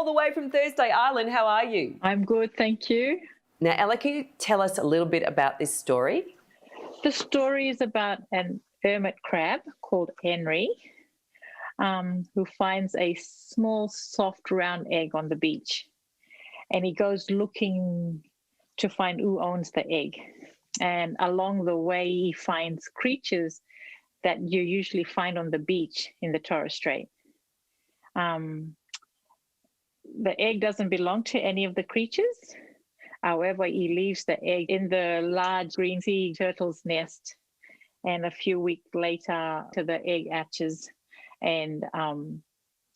all the way from Thursday Island. How are you? I'm good, thank you. Now, Ella, can you tell us a little bit about this story? The story is about an hermit crab called Henry, who finds a small, soft, round egg on the beach. And he goes looking to find who owns the egg. And along the way, he finds creatures that you usually find on the beach in the Torres Strait. The egg doesn't belong to any of the creatures. However, he leaves the egg in the large green sea turtle's nest. And a few weeks later, the egg hatches, and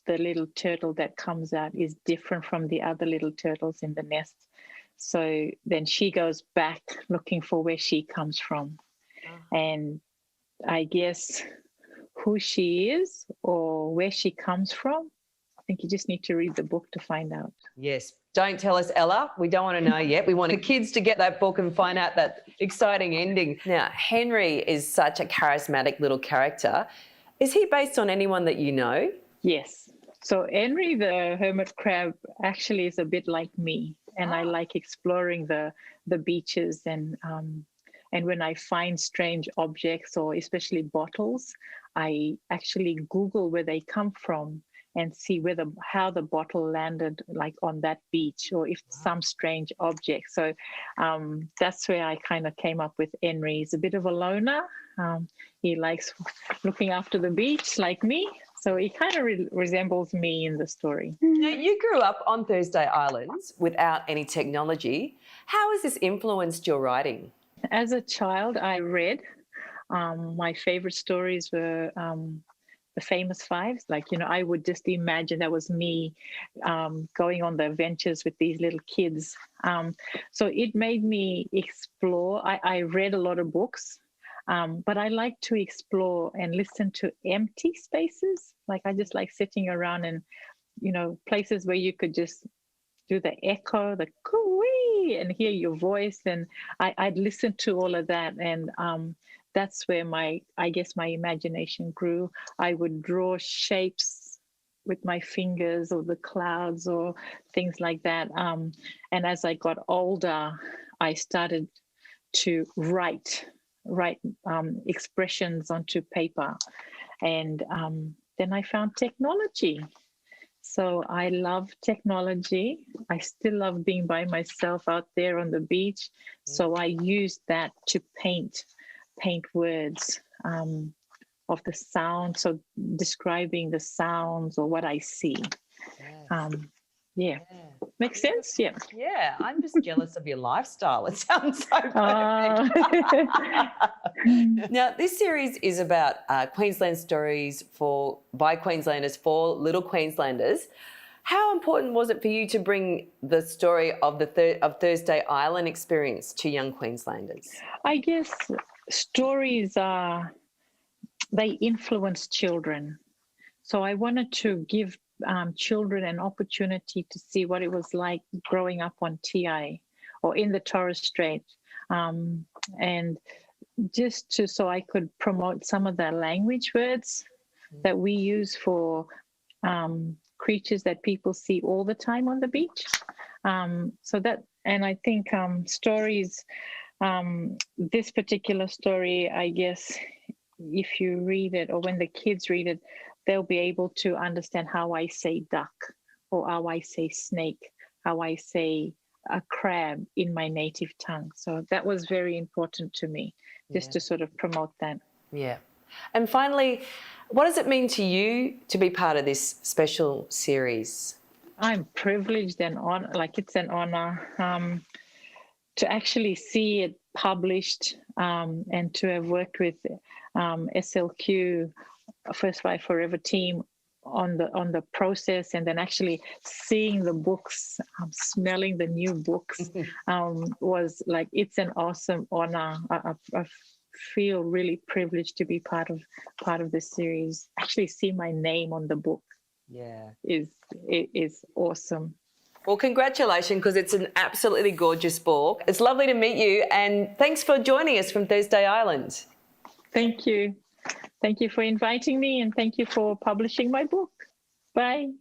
the little turtle that comes out is different from the other little turtles in the nest. So then she goes back looking for where she comes from. And I guess who she is or where she comes from, I think you just need to read the book to find out. Yes. Don't tell us, Ella. We don't want to know yet. We want the kids to get that book and find out that exciting ending. Now, Henry is such a charismatic little character. Is he based on anyone that you know? Yes. So Henry the hermit crab actually is a bit like me, and I like exploring the beaches and when I find strange objects or especially bottles, I actually Google where they come from and see how the bottle landed, like on that beach, or if some strange object. So that's where I kind of came up with Henry. He's a bit of a loner. He likes looking after the beach like me. So he kind of resembles me in the story. Now, you grew up on Thursday Islands without any technology. How has this influenced your writing? As a child, I read. My favorite stories were the famous fives. Like, I would just imagine that was me going on the adventures with these little kids. So it made me explore. I read a lot of books, but I like to explore and listen to empty spaces. Like, I just like sitting around and, places where you could just do the echo, the coo-wee, and hear your voice. And I'd listen to all of that. And that's where my imagination grew. I would draw shapes with my fingers or the clouds or things like that. And as I got older, I started to write expressions onto paper. And then I found technology. So I love technology. I still love being by myself out there on the beach. So I used that to paint words of the sound. So describing the sounds or what I see. Yes. Makes sense? Yeah. Yeah, I'm just jealous of your lifestyle. It sounds so perfect. Now, this series is about Queensland stories by Queenslanders for little Queenslanders. How important was it for you to bring the story of of Thursday Island experience to young Queenslanders? I guess stories they influence children. So I wanted to give children an opportunity to see what it was like growing up on TI or in the Torres Strait, and just so I could promote some of the language words that we use for creatures that people see all the time on the beach. And I think stories, this particular story, I guess, if you read it or when the kids read it, they'll be able to understand how I say duck or how I say snake, how I say a crab in my native tongue. So that was very important to me, just to sort of promote that. Yeah. And finally, what does it mean to you to be part of this special series? I'm privileged and it's an honor to actually see it published and to have worked with SLQ, First Life Forever team on the process, and then actually seeing the books, smelling the new books was like, it's an awesome honor. I feel really privileged to be part of this series. Actually see my name on the book is awesome. Well, congratulations, because it's an absolutely gorgeous book. It's lovely to meet you, and thanks for joining us from Thursday Island. Thank you. Thank you for inviting me, and thank you for publishing my book. Bye.